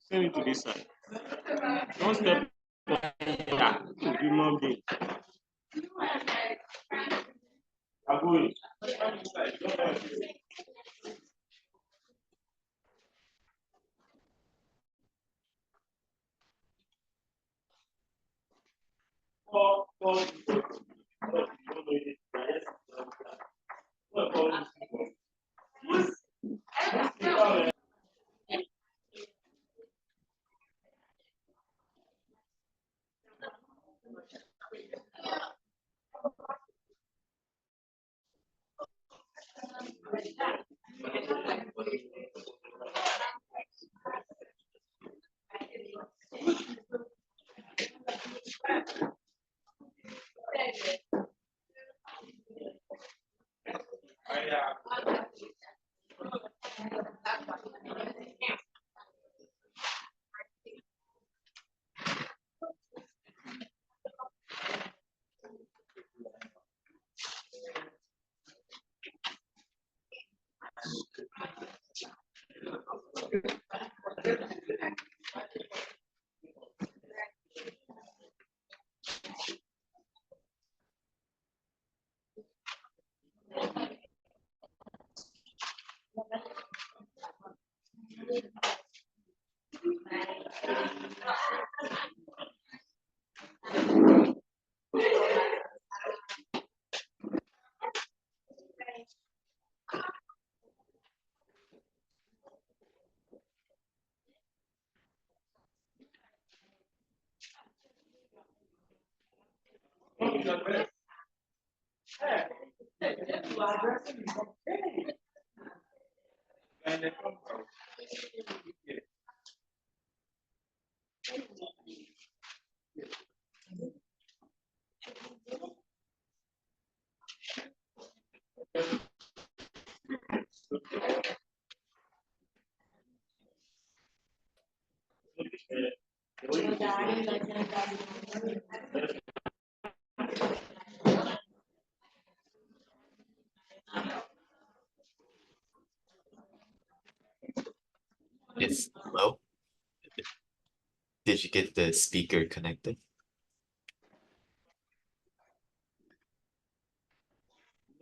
Send it to this side. Don't step on human being. I'm going. Yes, hello. Did you get the speaker connected?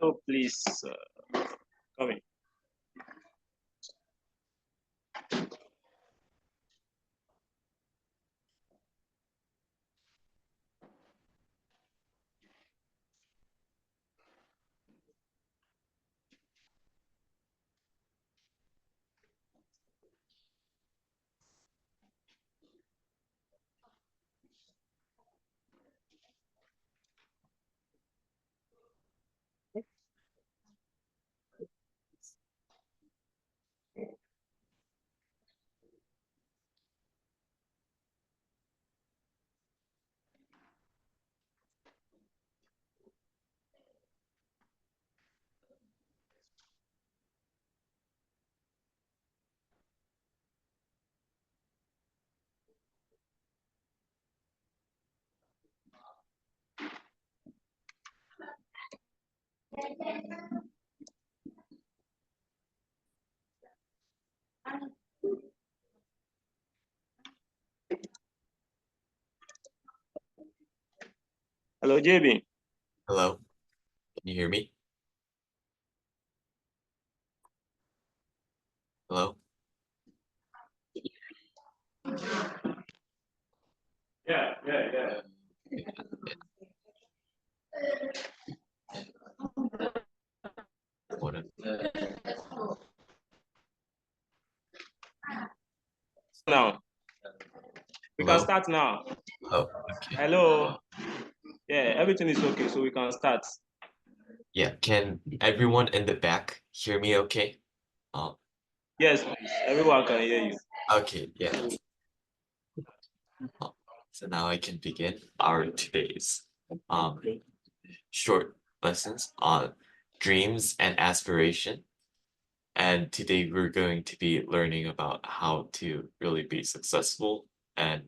No, please. Come in. Hello, JB. Hello, can you hear me? Hello? Yeah. What Now we can Hello? start now. Oh, okay. Hello. Yeah, everything is okay, so we can start. Yeah, can everyone in the back hear me okay? Um, Yes, please. Everyone can hear you. okay, yeah. So now I can begin our today's um short lessons on dreams and aspiration. And today we're going to be learning about how to really be successful and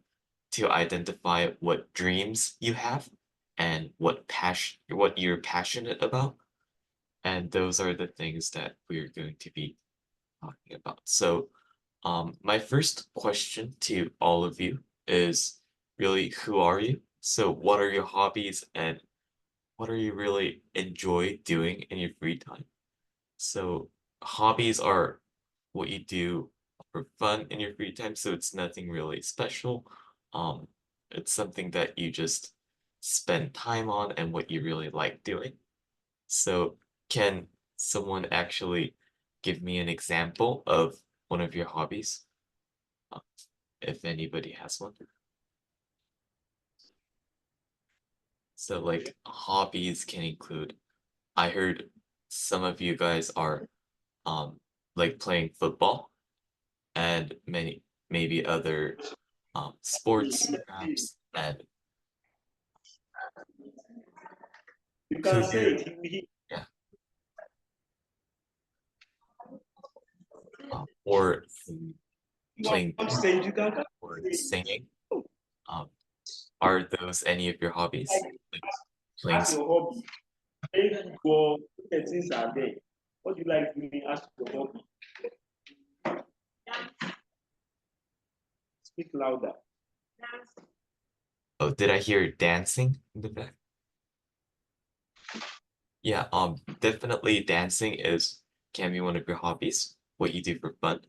to identify what dreams you have and what you're passionate about. And those are the things that we're going to be talking about. So My first question to all of you is really, who are you? So what are your hobbies and what are you really enjoy doing in your free time? So hobbies are what you do for fun in your free time, so it's nothing really special. Um, it's something that you just spend time on and what you really like doing. So can someone actually give me an example of one of your hobbies, uh, if anybody has one? So like hobbies can include, I heard some of you guys are um like playing football and many maybe other sports perhaps, and You can could say you, it. yeah, or playing You piano say you can or say singing, um are those any of your hobbies, like playing as your hobby. Playing football, the things are there. What do you like doing as your hobby? Speak louder. Oh, did I hear dancing in the back? Yeah, definitely dancing is can be one of your hobbies, what you do for fun.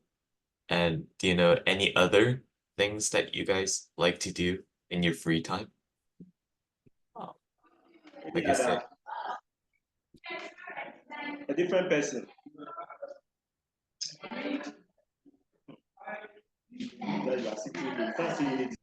And do you know any other things that you guys like to do in your free time? Um, Any like I said, other, a different person. That you are sitting with, you can't say it.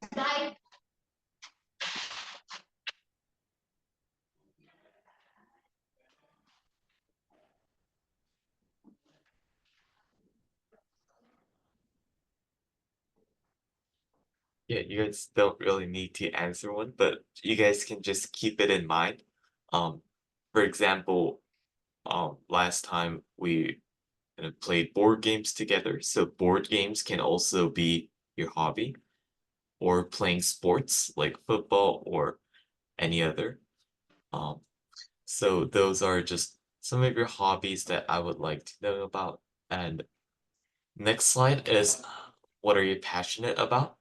yeah, you guys don't really need to answer one, but you guys can just keep it in mind. Um, for example, last time we played board games together, so board games can also be your hobby, or playing sports like football or any other. Um, so those are just some of your hobbies that I would like to know about. And next slide is, what are you passionate about?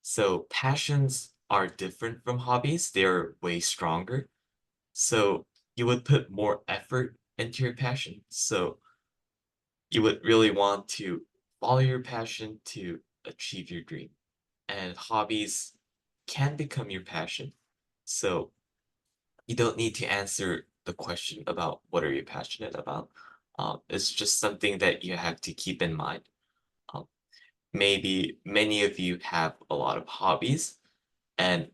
So passions are different from hobbies. They're way stronger. So you would put more effort into your passion. So you would really want to follow your passion to achieve your dream. And hobbies can become your passion. So you don't need to answer the question about what are you passionate about. It's just something that you have to keep in mind. Um, Maybe many of you have a lot of hobbies, and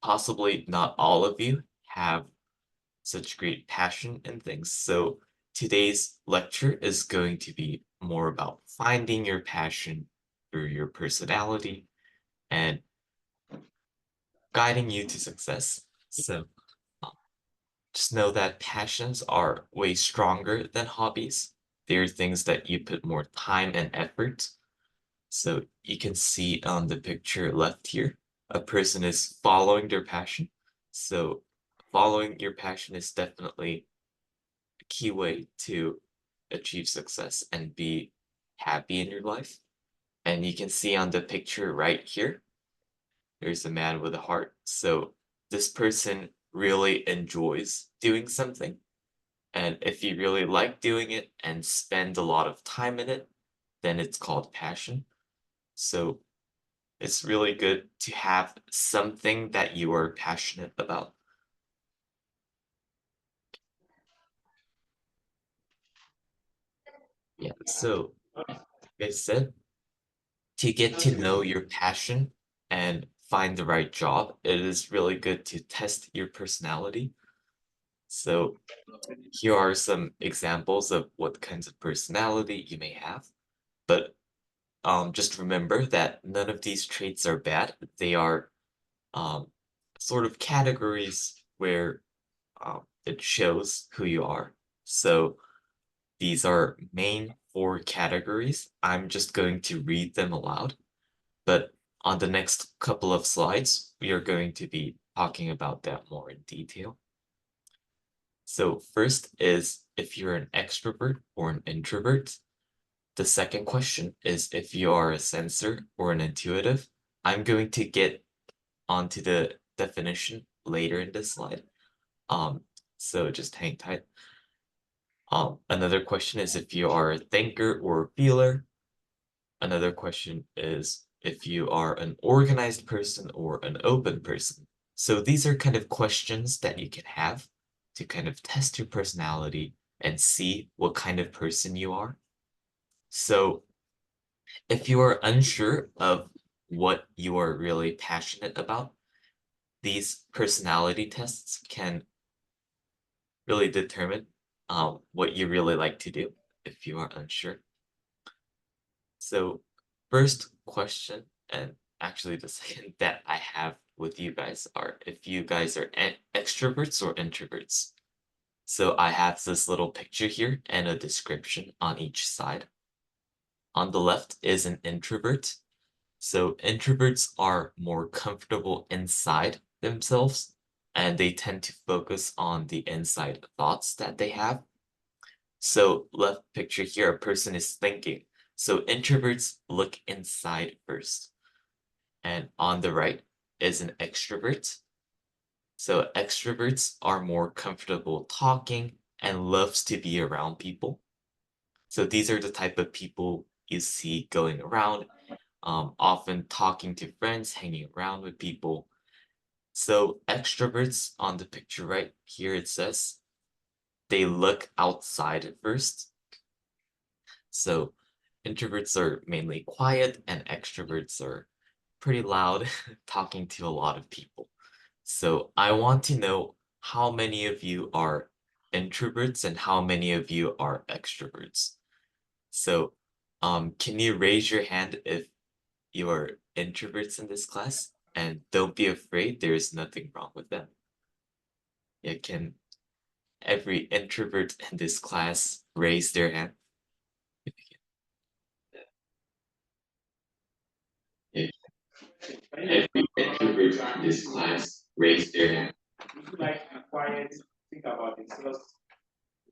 possibly not all of you have such great passion in things. So today's lecture is going to be more about finding your passion through your personality and guiding you to success. So just know that passions are way stronger than hobbies. They're things that you put more time and effort. So you can see on the picture left here, a person is following their passion. So following your passion is definitely a key way to achieve success and be happy in your life. And you can see on the picture right here, there's a man with a heart. So this person really enjoys doing something. And if you really like doing it and spend a lot of time in it, then it's called passion. So it's really good to have something that you are passionate about. Yeah, so like I said, to get to know your passion and find the right job, it is really good to test your personality. So here are some examples of what kinds of personality you may have. But just remember that none of these traits are bad. They are um, sort of categories where it shows who you are. So these are main four categories. I'm just going to read them aloud, but on the next couple of slides, we are going to be talking about that more in detail. So first is if you're an extrovert or an introvert. the second question is if you are a sensor or an intuitive. I'm going to get onto the definition later in this slide. So just hang tight. Another question is if you are a thinker or a feeler. Another question is if you are an organized person or an open person. So these are kind of questions that you can have to kind of test your personality and see what kind of person you are. So if you are unsure of what you are really passionate about, these personality tests can really determine what you really like to do if you are unsure. So first question, and actually the second that I have with you guys are if you guys are extroverts or introverts. So I have this little picture here and a description on each side. On the left is an introvert. So introverts are more comfortable inside themselves and they tend to focus on the inside thoughts that they have. So left picture here, a person is thinking. So introverts look inside first. And on the right is an extrovert. So extroverts are more comfortable talking and loves to be around people. So these are the type of people you see going around, often talking to friends, hanging around with people. So extroverts on the picture right here, it says they look outside at first. So introverts are mainly quiet and extroverts are pretty loud, talking to a lot of people. So I want to know how many of you are introverts and how many of you are extroverts. So can you raise your hand if you are introverts in this class? And don't be afraid, there is nothing wrong with them. Yeah, can every introvert in this class raise their hand? If every introvert in this class raise their hand. Would you like to be quiet, think about themselves,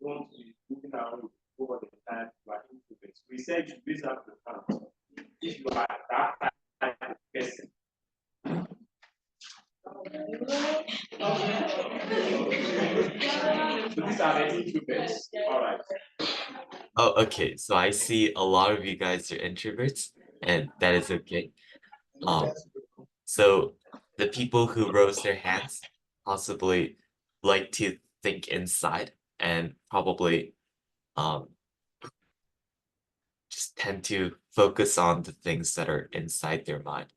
you want to be moving around over the time, you are introverts. We said you raise up the hand if you are that type of person. So these are the introverts. All right. Oh, okay. So I see a lot of you guys are introverts, and that is okay. So the people who rose their hands possibly like to think inside and probably um just tend to focus on the things that are inside their mind.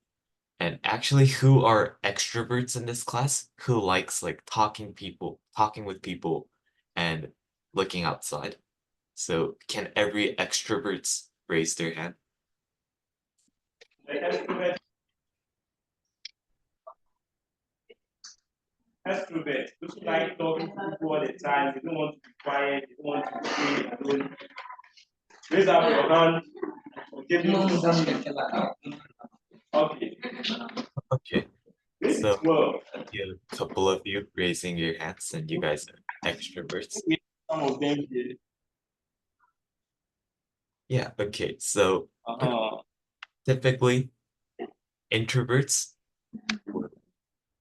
And actually, who are extroverts in this class? Who likes like talking with people and looking outside? So can every extroverts raise their hand? Like extrovert, those who like talking to people all the time, they don't want to be quiet, they don't want to stay alone. Raise up your hand. Okay, okay. Okay, This is so well. a couple of you raising your hands, and you guys are extroverts. Some of them here. Yeah, okay. So Uh-huh. typically introverts,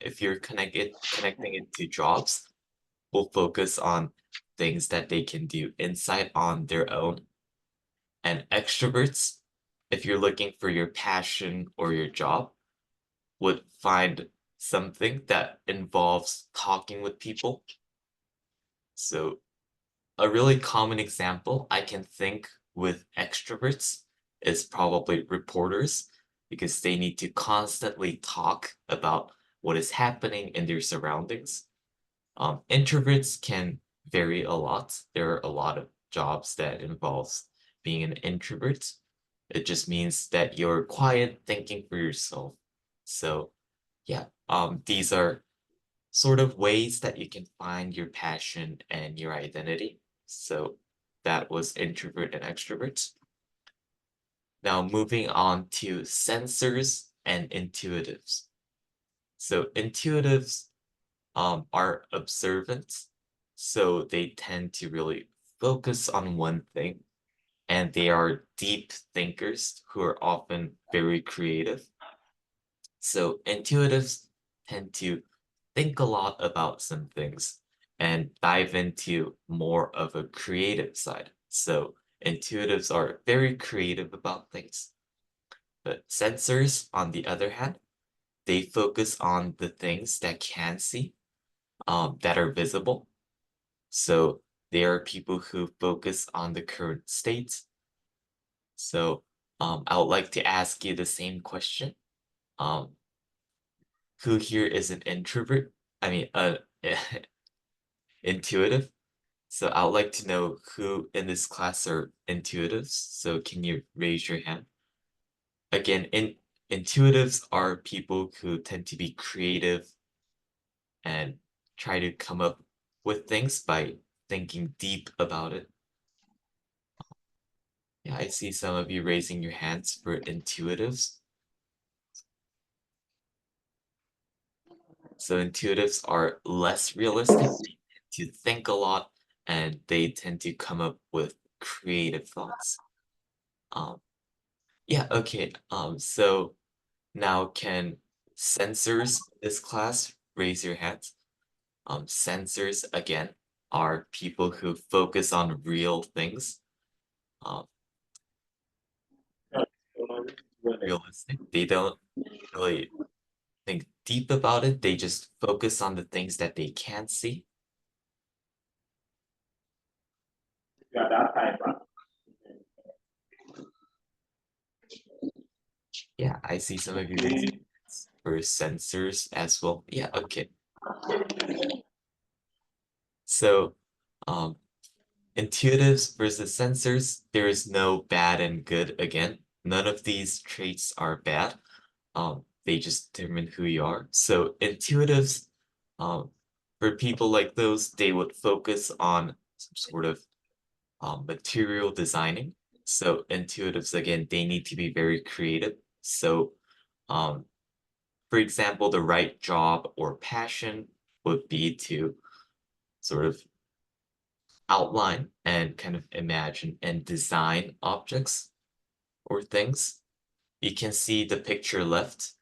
if you're connecting it to jobs, will focus on things that they can do inside on their own. And extroverts, if you're looking for your passion or your job, would find something that involves talking with people. So a really common example I can think with extroverts is probably reporters because they need to constantly talk about what is happening in their surroundings. Introverts can vary a lot. There are a lot of jobs that involves being an introvert. It just means that you're quiet, thinking for yourself. So yeah, these are sort of ways that you can find your passion and your identity. So that was introvert and extrovert. Now moving on to sensors and intuitives. So intuitives are observant, so they tend to really focus on one thing. and they are deep thinkers who are often very creative. So intuitives tend to think a lot about some things and dive into more of a creative side. So intuitives are very creative about things. But sensors, on the other hand, they focus on the things that can see, that are visible. So they are people who focus on the current state. So I would like to ask you the same question. Um, who here is an introvert? I mean, intuitive. So I would like to know who in this class are intuitives. So can you raise your hand? Again, intuitives are people who tend to be creative and try to come up with things by thinking deep about it. Yeah, I see some of you raising your hands for intuitives. So intuitives are less realistic, they tend to think a lot, and they tend to come up with creative thoughts. Um, yeah, okay. So now can sensors in this class raise your hands? Sensors again are people who focus on real things. Um, realistic. They don't really think deep about it. They just focus on the things that they can see. You are that type, right? Yeah, I see some of you raising hands for sensors as well. Yeah, okay. So, um, intuitives versus sensors, there is no bad and good again. None of these traits are bad. They just determine who you are. So intuitives, um, for people like those, they would focus on some sort of material designing. So intuitives, again, they need to be very creative. So, um, for example, the right job or passion would be to sort of outline and kind of imagine and design objects or things. You can see the picture left.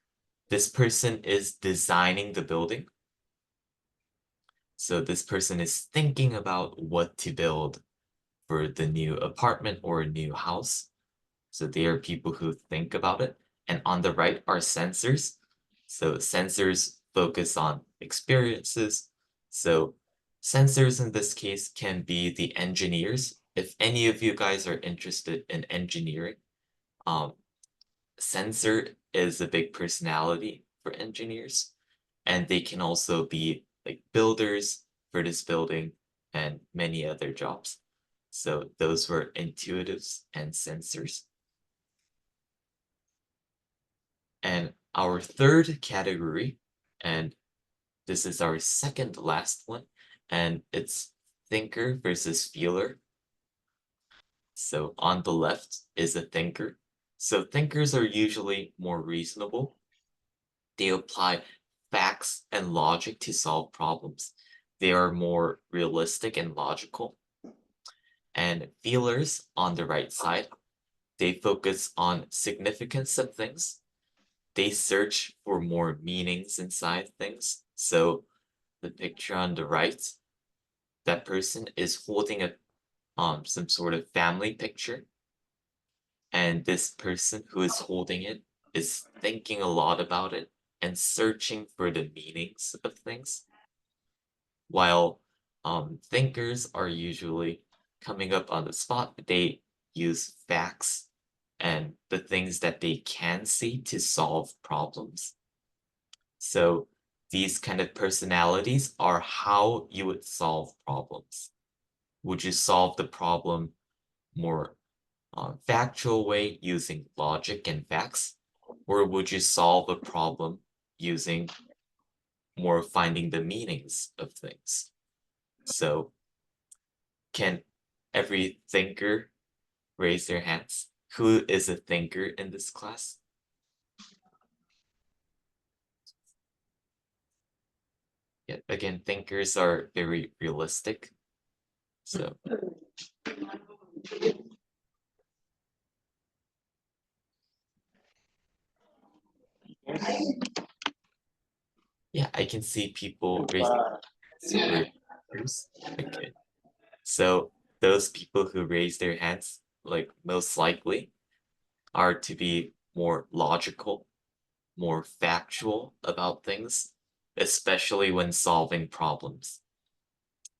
This person is designing the building. So this person is thinking about what to build for the new apartment or a new house. So they are people who think about it. And on the right are sensors. So sensors focus on experiences. So sensors in this case can be the engineers. If any of you guys are interested in engineering, um, sensor is a big personality for engineers. And they can also be like builders for this building and many other jobs. So those were intuitives and sensors. And our third category, and this is our second last one, and it's thinker versus feeler. So on the left is a thinker. So thinkers are usually more reasonable. They apply facts and logic to solve problems. They are more realistic and logical. And feelers on the right side, they focus on significance of things. They search for more meanings inside things. So the picture on the right, that person is holding a some sort of family picture, and this person who is holding it is thinking a lot about it and searching for the meanings of things, while thinkers are usually coming up on the spot. They use facts and the things that they can see to solve problems. So these kind of personalities are how you would solve problems. Would you solve the problem more factual way using logic and facts? Or would you solve a problem using more finding the meanings of things? So can every thinker raise their hands? Who is a thinker in this class? Yeah, again, thinkers are very realistic. So Yeah, I can see people raising hands for thinkers. Okay. So those people who raise their hands, like most likely, are to be more logical, more factual about things, especially when solving problems.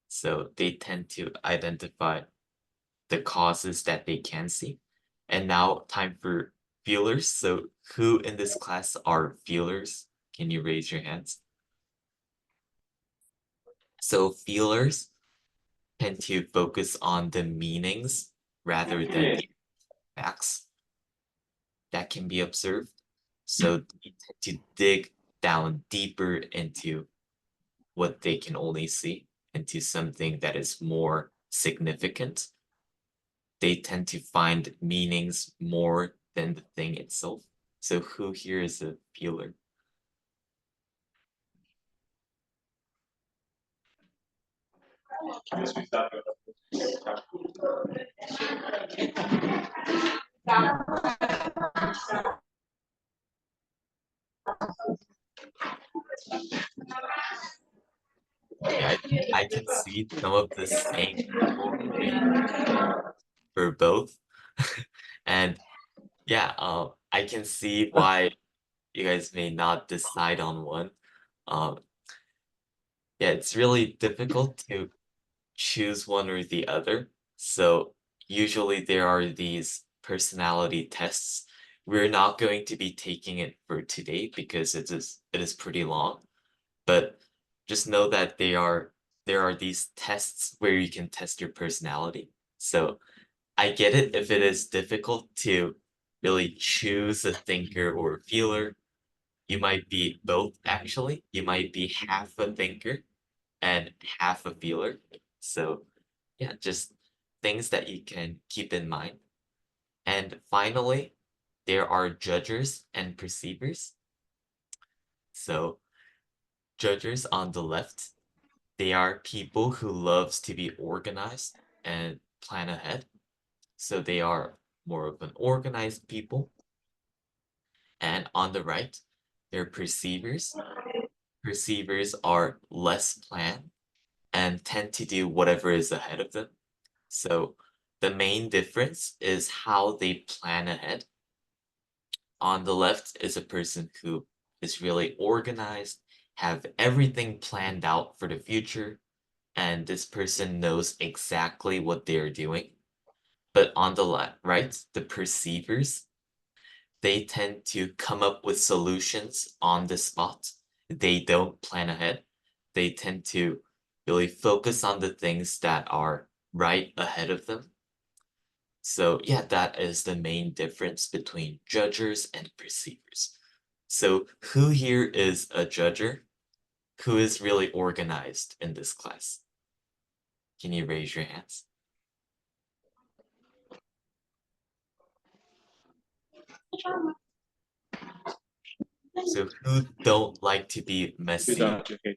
So they tend to identify the causes that they can see. And now time for feelers. So who in this class are feelers? Can you raise your hands? So feelers tend to focus on the meanings rather than the facts that can be observed. So they tend to dig down deeper into what they can only see, into something that is more significant. They tend to find meanings more than the thing itself. So who here is a feeler? Yes, we start with Yeah, I can see some of the same people raising for both. And yeah, I can see why you guys may not decide on one. Um, yeah, it's really difficult to choose one or the other. So usually there are these personality tests. We're not going to be taking it for today because it is pretty long, but just know that there are these tests where you can test your personality. So I get it if it is difficult to really choose a thinker or a feeler. You might be both actually. You might be half a thinker and half a feeler. So yeah, just things that you can keep in mind. And finally, there are judgers and perceivers. So judgers on the left, they are people who loves to be organized and plan ahead. So they are more of an organized people. And on the right, they're perceivers. Perceivers are less planned and tend to do whatever is ahead of them. So the main difference is how they plan ahead. On the left is a person who is really organized, have everything planned out for the future, and this person knows exactly what they're doing. But on the left, right, the perceivers, they tend to come up with solutions on the spot. They don't plan ahead. They tend to really focus on the things that are right ahead of them. So yeah, that is the main difference between judgers and perceivers. So who here is a judger? Who is really organized in this class? Can you raise your hands? So who don't like to be messy, without your head.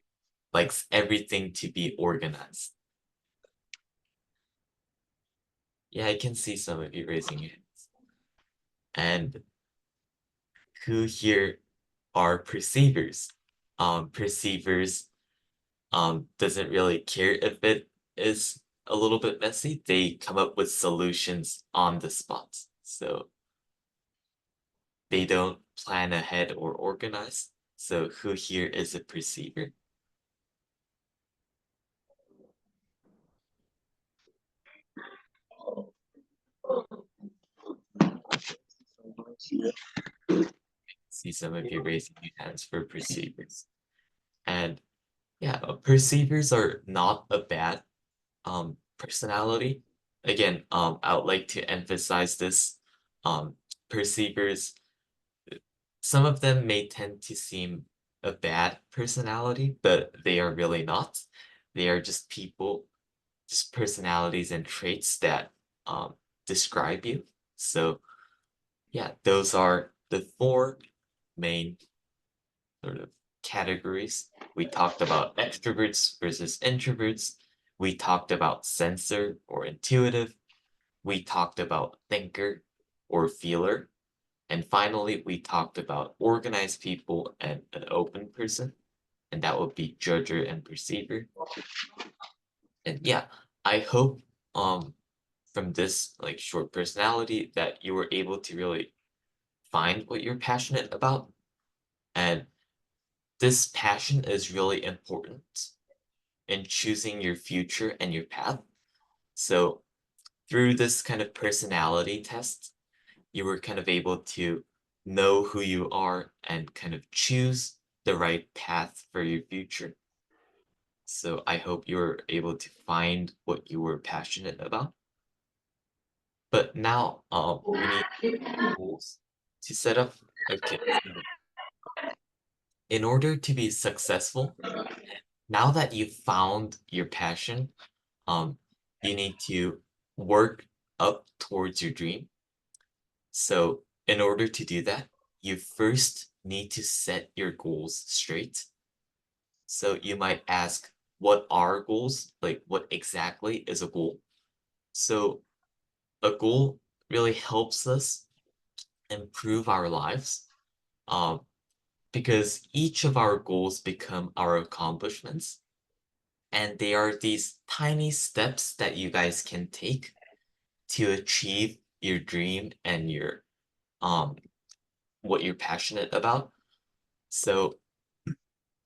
likes everything to be organized? Yeah, I can see some of you raising your hands. And who here are perceivers? Perceivers doesn't really care if it is a little bit messy. They come up with solutions on the spot. So they don't plan ahead or organize. So who here is a perceiver? See some of you raising your hands for perceivers. And yeah, perceivers are not a bad personality. Again, I would like to emphasize this. Perceivers, some of them may tend to seem a bad personality, but they are really not. They are just people, just personalities and traits that describe you. So yeah, those are the four main sort of categories. We talked about extroverts versus introverts. We talked about sensor or intuitive. We talked about thinker or feeler. And finally, we talked about organized people and an open person, and that would be judger and perceiver. And yeah, I hope from this like short personality that you were able to really find what you're passionate about. And this passion is really important in choosing your future and your path. So through this kind of personality test, you were kind of able to know who you are and kind of choose the right path for your future. So I hope you were able to find what you were passionate about. But now we need goals to set up. Okay, so in order to be successful, now that you've found your passion, um, you need to work up towards your dream. So in order to do that, you first need to set your goals straight. So you might ask, what are goals? Like, what exactly is a goal? So a goal really helps us improve our lives, um, because each of our goals become our accomplishments. And they are these tiny steps that you guys can take to achieve your dream and your what you're passionate about. So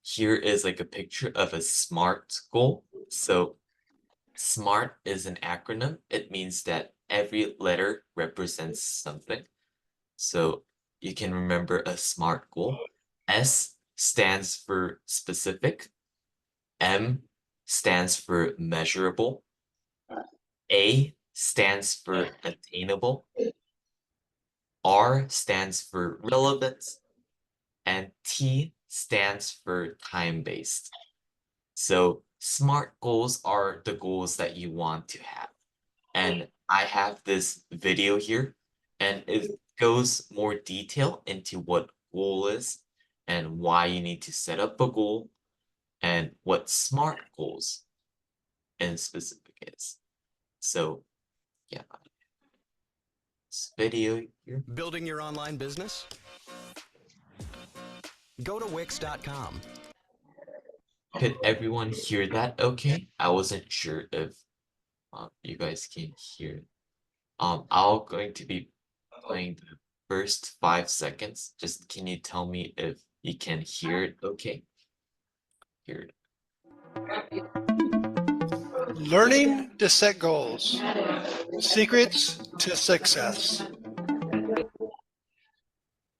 here is like a picture of a SMART goal. So SMART is an acronym. It means that every letter represents something. So you can remember a SMART goal. S stands for specific. M stands for measurable. A stands for attainable. R stands for relevant. And T stands for time-based. So SMART goals are the goals that you want to have. And I have this video here, and it goes more detail into what goal is and why you need to set up a goal and what SMART goals in specific is. So yeah, this video here. Building your online business? Go to Wix.com. Could everyone hear that okay? I wasn't sure if you guys can hear. I'll going to be playing the first 5 seconds. Just can you tell me if you can hear it okay? Hear it. Learning to set goals. Secrets to success.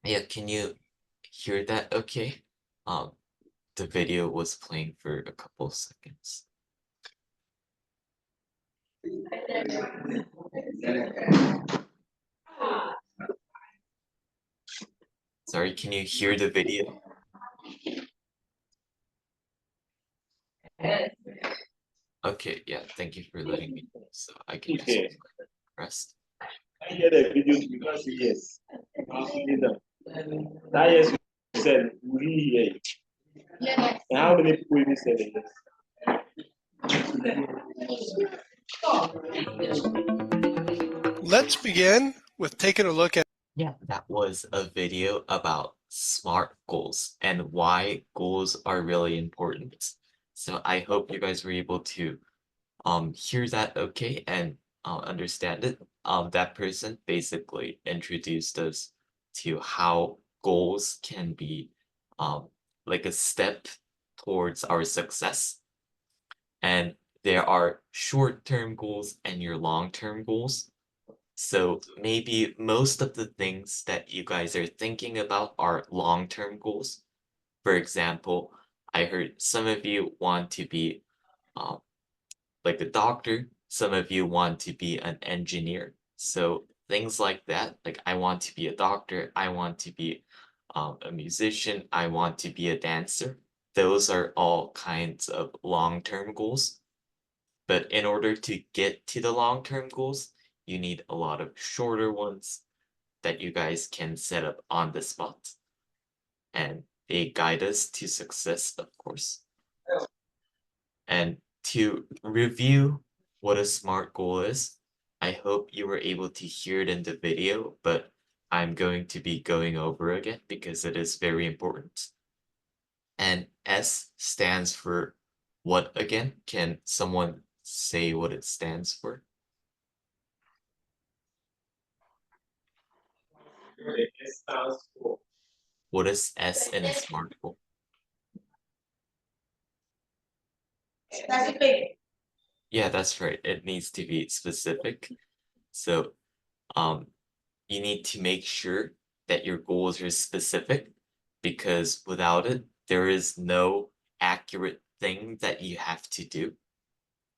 Yeah, can you hear that okay? Um, the video was playing for a couple seconds. Sorry, can you hear the video? Okay, yeah, thank you for letting me know. So I can just Okay. play the rest. I hear the video because yes. That yes, you said we hear you. Yes. And how many people even said it? Let's begin with taking a look at Yeah, that was a video about SMART goals and why goals are really important. So I hope you guys were able to hear that okay and understand it. That person basically introduced us to how goals can be like a step towards our success. And there are short-term goals and your long-term goals. So maybe most of the things that you guys are thinking about are long-term goals. For example, I heard some of you want to be um, like a doctor, some of you want to be an engineer. So things like that, like I want to be a doctor, I want to be a musician, I want to be a dancer. Those are all kinds of long-term goals. But in order to get to the long-term goals, you need a lot of shorter ones that you guys can set up on the spot. And they guide us to success, of course. And to review what a SMART goal is, I hope you were able to hear it in the video, but I'm going to be going over again because it is very important. And S stands for what again? Can someone say what it stands for? It stands for What is S in a SMART goal? Yeah, that's right. It needs to be specific. So, you need to make sure that your goals are specific because without it, there is no accurate thing that you have to do.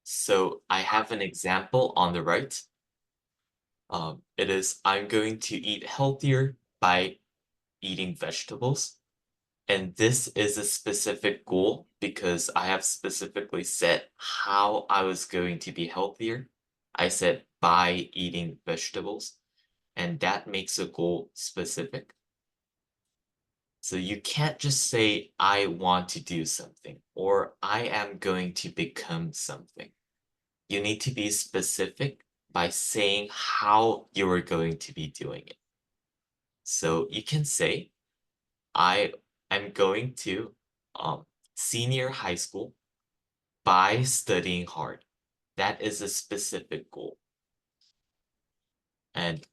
So I have an example on the right. It is I'm going to eat healthier by eating vegetables. And this is a specific goal because I have specifically said how I was going to be healthier. I said by eating vegetables, and that makes a goal specific. So you can't just say, I want to do something or I am going to become something. You need to be specific by saying how you are going to be doing it. So you can say, I am going to senior high school by studying hard. That is a specific goal. And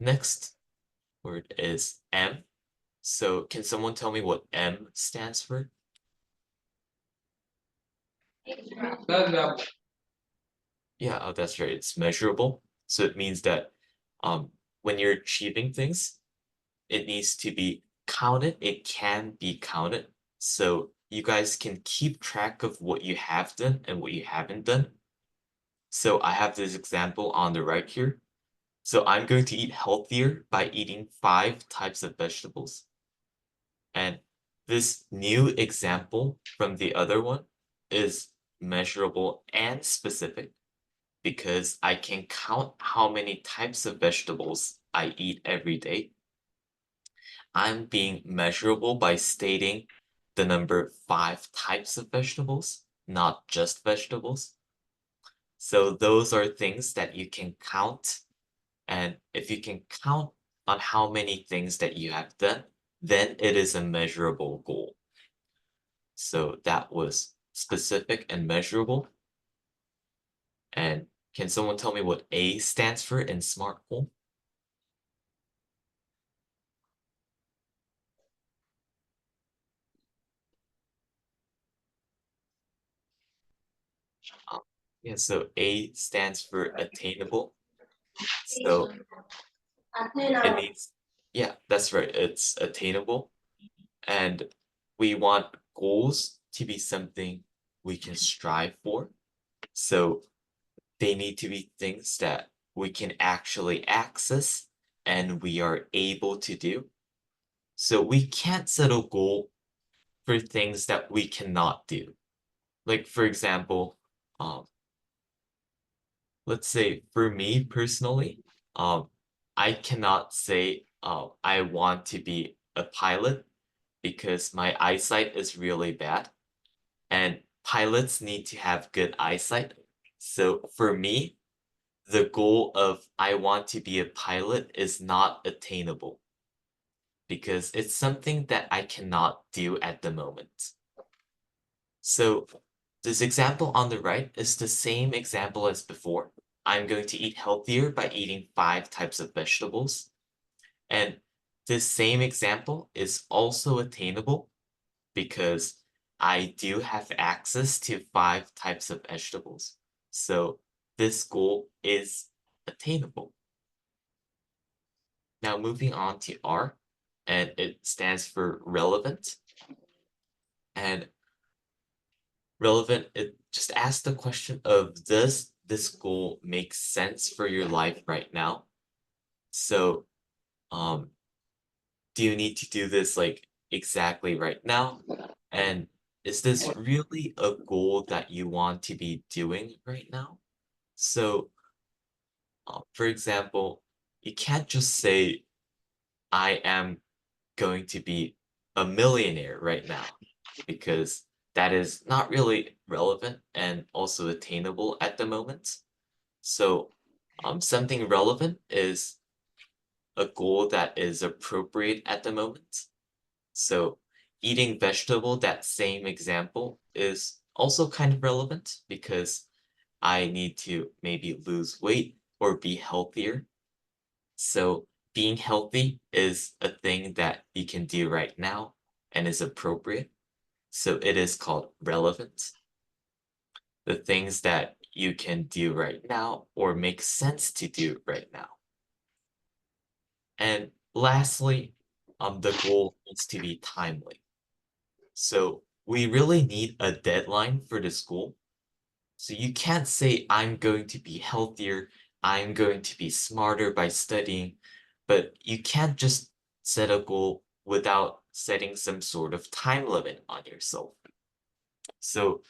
next word is M. So can someone tell me what M stands for? Yeah, oh, that's right. It's measurable. So it means that when you're achieving things, it needs to be counted. It can be counted. So you guys can keep track of what you have done and what you haven't done. So I have this example on the right here. So I'm going to eat healthier by eating 5 types of vegetables. And this new example from the other one is measurable and specific because I can count how many types of vegetables I eat every day. I'm being measurable by stating the number 5 types of vegetables, not just vegetables. So those are things that you can count. And if you can count on how many things that you have done, then it is a measurable goal. So that was specific and measurable. And can someone tell me what A stands for in SMART goal? Yeah, so A stands for attainable. So it means, yeah, that's right. It's attainable. And we want goals to be something we can strive for. So they need to be things that we can actually access and we are able to do. So we can't set a goal for things that we cannot do. Like for example, um, let's say for me personally, I cannot say I want to be a pilot because my eyesight is really bad, and pilots need to have good eyesight. So for me, the goal of I want to be a pilot is not attainable because it's something that I cannot do at the moment. So this example on the right is the same example as before. I'm going to eat healthier by eating 5 types of vegetables. And this same example is also attainable because I do have access to 5 types of vegetables. So this goal is attainable. Now moving on to R, and it stands for relevant. And relevant, it just asks the question of does this goal make sense for your life right now? So, um, do you need to do this like exactly right now? And is this really a goal that you want to be doing right now? So, for example, you can't just say, I am going to be a millionaire right now, because that is not really relevant and also attainable at the moment. So, something relevant is a goal that is appropriate at the moment. So eating vegetable, that same example, is also kind of relevant because I need to maybe lose weight or be healthier. So being healthy is a thing that you can do right now and is appropriate. So it is called relevant. The things that you can do right now or make sense to do right now. And lastly, the goal needs to be timely. So we really need a deadline for this goal. So you can't say, I'm going to be healthier, I'm going to be smarter by studying, but you can't just set a goal without setting some sort of time limit on yourself. So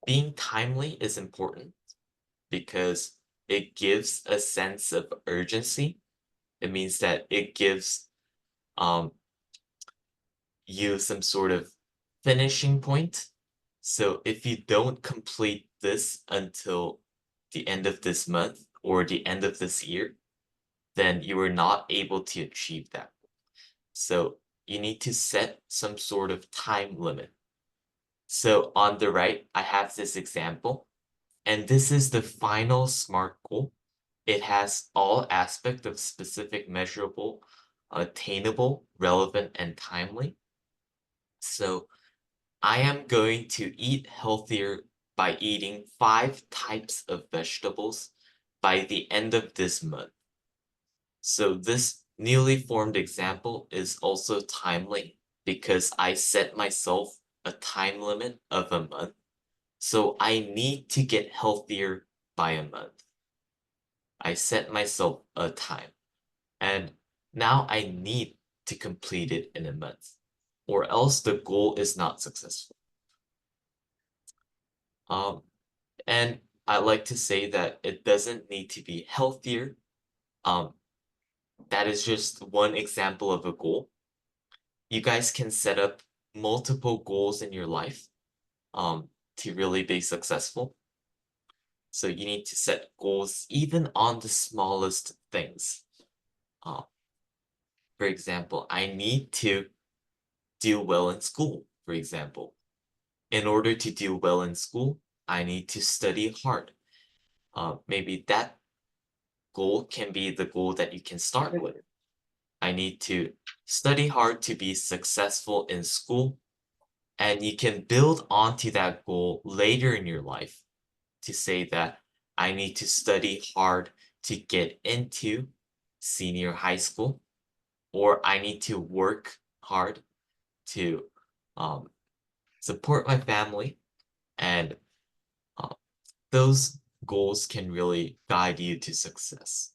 being timely is important because it gives a sense of urgency. It means that it gives you some sort of finishing point. So if you don't complete this until the end of this month or the end of this year, then you are not able to achieve that. So you need to set some sort of time limit. So on the right, I have this example, and this is the final SMART goal. It has all aspects of specific, measurable, attainable, relevant, and timely. So I am going to eat healthier by eating 5 types of vegetables by the end of this month. So this newly formed example is also timely because I set myself a time limit of a month. So I need to get healthier by a month. I set myself a time, and now I need to complete it in a month, or else the goal is not successful. And I like to say that it doesn't need to be healthier. That is just one example of a goal. You guys can set up multiple goals in your life to really be successful. So you need to set goals even on the smallest things. For example, I need to do well in school, for example. In order to do well in school, I need to study hard. Maybe that goal can be the goal that you can start with. I need to study hard to be successful in school, and you can build onto that goal later in your life to say that I need to study hard to get into senior high school, or I need to work hard to support my family, and those goals can really guide you to success.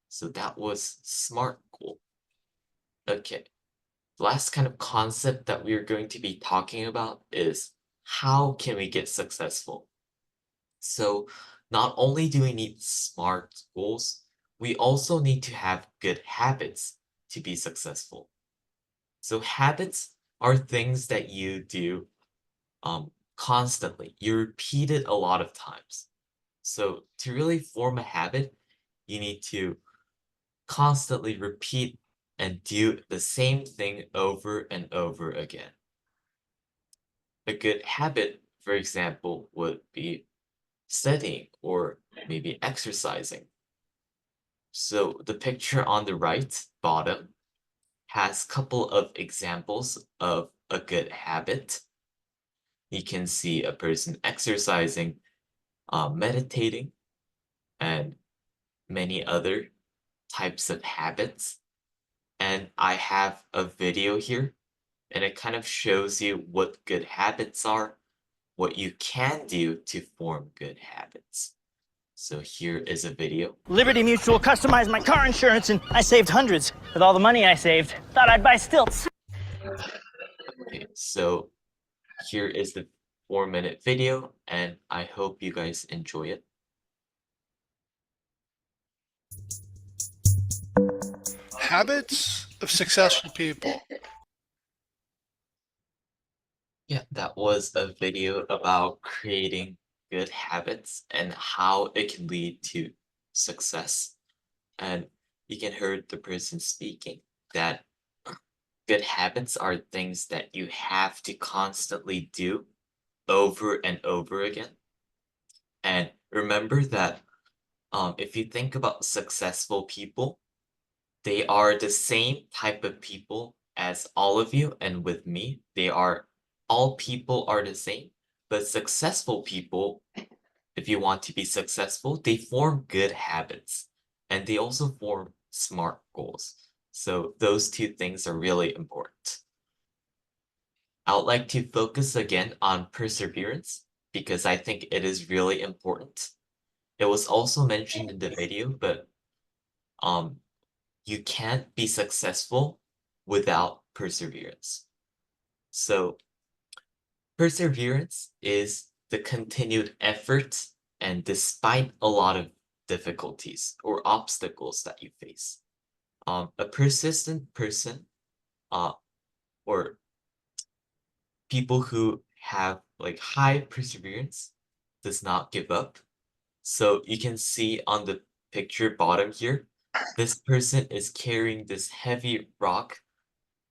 So that was SMART goal. Okay, the last kind of concept that we are going to be talking about is how can we get successful? So not only do we need SMART goals, we also need to have good habits to be successful. So habits are things that you do constantly. You repeat it a lot of times. So to really form a habit, you need to constantly repeat and do the same thing over and over again. A good habit, for example, would be studying or maybe exercising. So the picture on the right bottom has a couple of examples of a good habit. You can see a person exercising, meditating, and many other types of habits. And I have a video here, and it kind of shows you what good habits are, what you can do to form good habits. So here is a video. Liberty Mutual customized my car insurance and I saved hundreds. With all the money I saved, thought I'd buy stilts. Okay, so here is the 4-minute video, and I hope you guys enjoy it. Habits of successful people. Yeah, that was a video about creating good habits and how it can lead to success. And you can hear the person speaking that good habits are things that you have to constantly do over and over again. And remember that if you think about successful people, they are the same type of people as all of you and with me. All people are the same, but successful people, if you want to be successful, they form good habits and they also form smart goals. So those two things are really important. I would like to focus again on perseverance because I think it is really important. It was also mentioned in the video, but you can't be successful without perseverance. So perseverance is the continued effort and despite a lot of difficulties or obstacles that you face. A persistent person or people who have like high perseverance does not give up. So you can see on the picture bottom here, this person is carrying this heavy rock,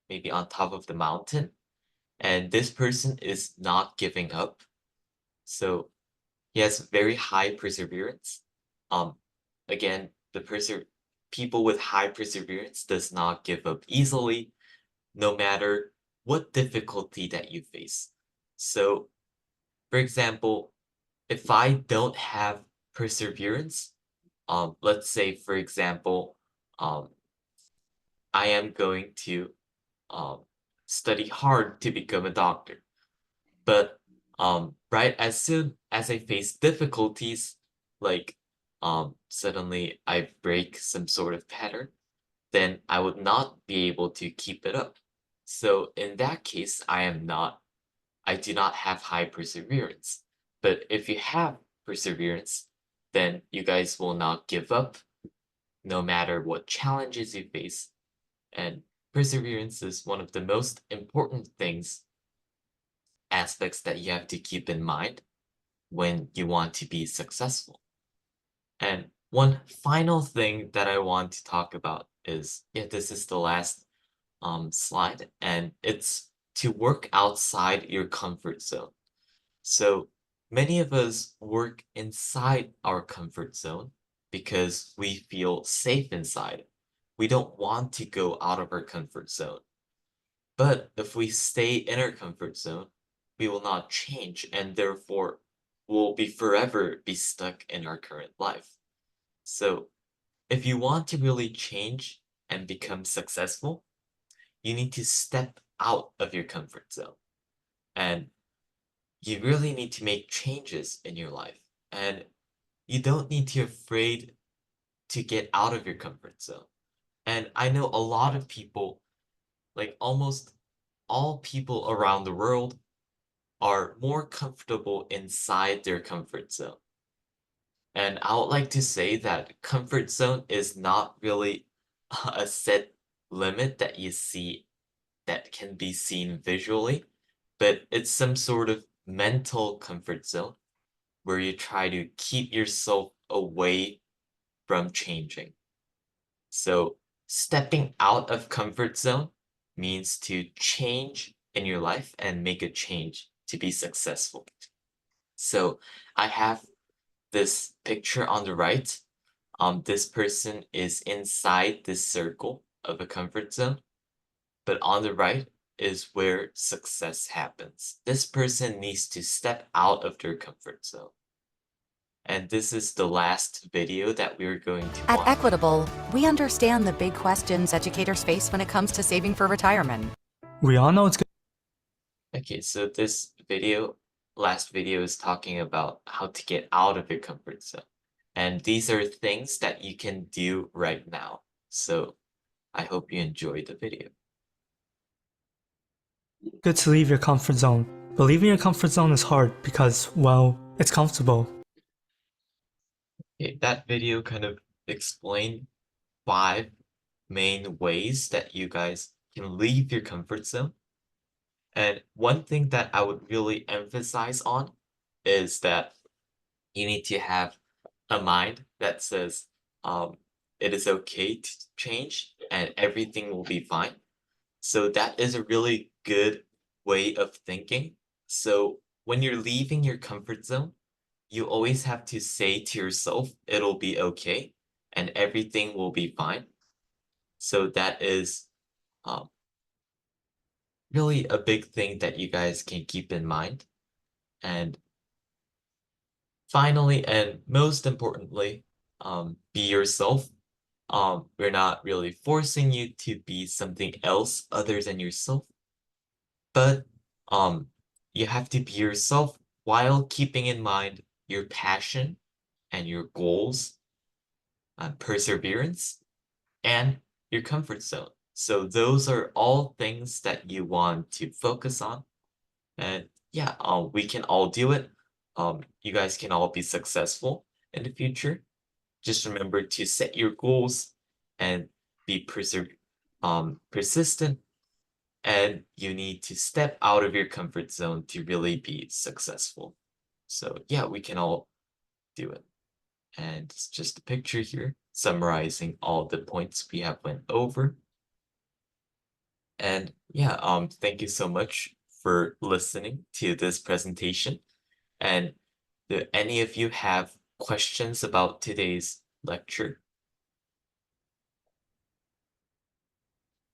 maybe on top of the mountain, and this person is not giving up. So he has very high perseverance. Again, people with high perseverance does not give up easily, no matter what difficulty that you face. So, for example, if I don't have perseverance, let's say, for example, I am going to um, study hard to become a doctor. But right as soon as I face difficulties, like suddenly I break some sort of pattern, then I would not be able to keep it up. So in that case, I do not have high perseverance. But if you have perseverance, then you guys will not give up no matter what challenges you face. And perseverance is one of the most important aspects that you have to keep in mind when you want to be successful. And one final thing that I want to talk about is, this is the last slide, and it's to work outside your comfort zone. So many of us work inside our comfort zone because we feel safe inside. We don't want to go out of our comfort zone. But if we stay in our comfort zone, we will not change and therefore will be forever be stuck in our current life. So if you want to really change and become successful, you need to step out of your comfort zone. And you really need to make changes in your life. And you don't need to be afraid to get out of your comfort zone. And I know a lot of people, like almost all people around the world, are more comfortable inside their comfort zone. And I would like to say that comfort zone is not really a set limit that you see that can be seen visually, but it's some sort of mental comfort zone where you try to keep yourself away from changing. So stepping out of comfort zone means to change in your life and make a change to be successful. So I have this picture on the right. This person is inside this circle of a comfort zone, but on the right is where success happens. This person needs to step out of their comfort zone. And this is the last video that we're going to At watch. Equitable, we understand the big questions educators face when it comes to saving for retirement. We all know it's good. Okay, so this last video is talking about how to get out of your comfort zone. And these are things that you can do right now. So I hope you enjoy the video. Good to leave your comfort zone. But leaving your comfort zone is hard because, well, it's comfortable. Okay, that video kind of explained 5 main ways that you guys can leave your comfort zone. And one thing that I would really emphasize on is that you need to have a mind that says, it is okay to change and everything will be fine. So that is a really good way of thinking. So when you're leaving your comfort zone, you always have to say to yourself, it'll be okay and everything will be fine. So that is um, really a big thing that you guys can keep in mind. And finally, and most importantly, be yourself. We're not really forcing you to be something else other than yourself, but you have to be yourself while keeping in mind your passion and your goals, perseverance, and your comfort zone. So those are all things that you want to focus on. And yeah, we can all do it. You guys can all be successful in the future. Just remember to set your goals and be persistent. And you need to step out of your comfort zone to really be successful. So yeah, we can all do it. And it's just a picture here summarizing all the points we have went over. And yeah, thank you so much for listening to this presentation. And do any of you have questions about today's lecture?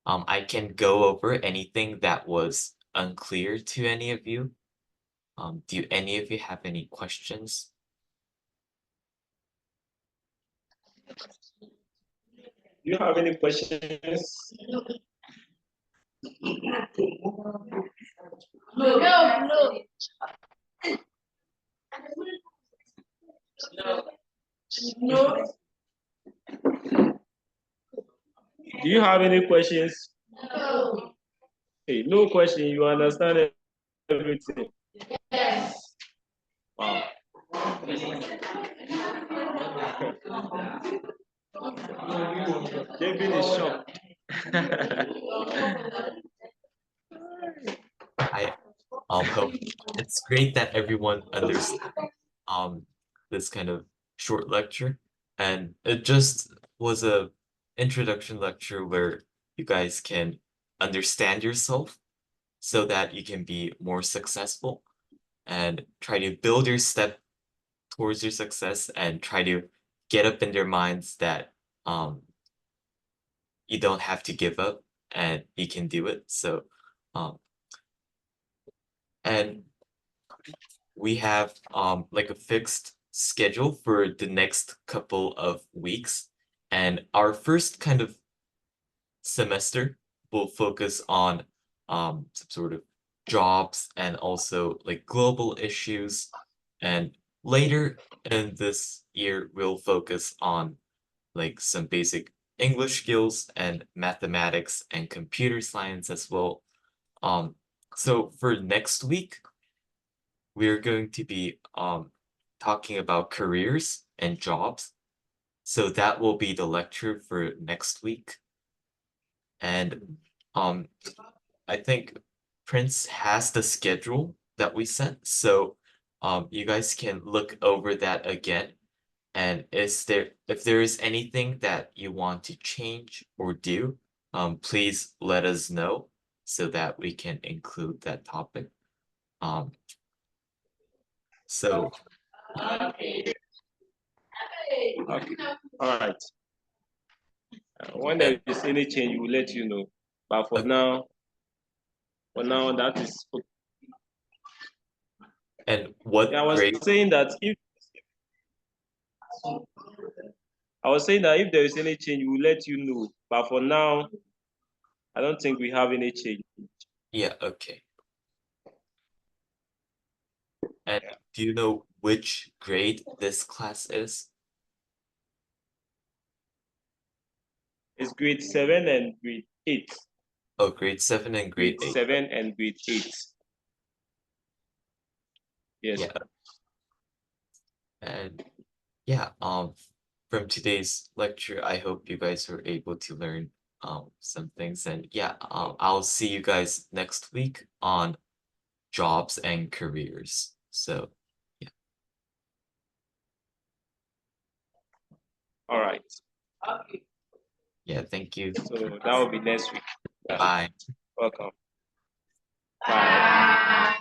I can go over anything that was unclear to any of you. Do any of you have any questions? Do you have any questions? Do you have any questions? Hey, no question. You understand everything. Wow. They've been shocked. I hope it's great that everyone understood this kind of short lecture, and it just was a introduction lecture where you guys can understand yourself so that you can be more successful and try to build your step towards your success and try to get up in their minds that you don't have to give up and you can do it. So and we have like a fixed schedule for the next couple of weeks, and our first kind of semester will focus on some sort of jobs and also like global issues, and later in this year we'll focus on like some basic English skills and mathematics and computer science as well. So for next week we're going to be talking about careers and jobs. So that will be the lecture for next week. And I think Prince has the schedule that we sent. So you guys can look over that again. And if there is anything that you want to change or do, please let us know so that we can include that topic. So Okay. All right. When there is any change, we'll let you know. But for now, that is. and what Yeah, I was grade? saying that if there is any change, we'll let you know. But for now, I don't think we have any change. Yeah, okay. And do you know which grade this class is? It's grade 7 and grade 8. Oh, grade 7 and grade Grade 8. 7 and grade 8. Yes. Yeah. And yeah, from today's lecture, I hope you guys were able to learn some things. And yeah, I'll see you guys next week on jobs and careers. So yeah. All right. Yeah, thank you. So that will be next week. Bye. Welcome. Bye.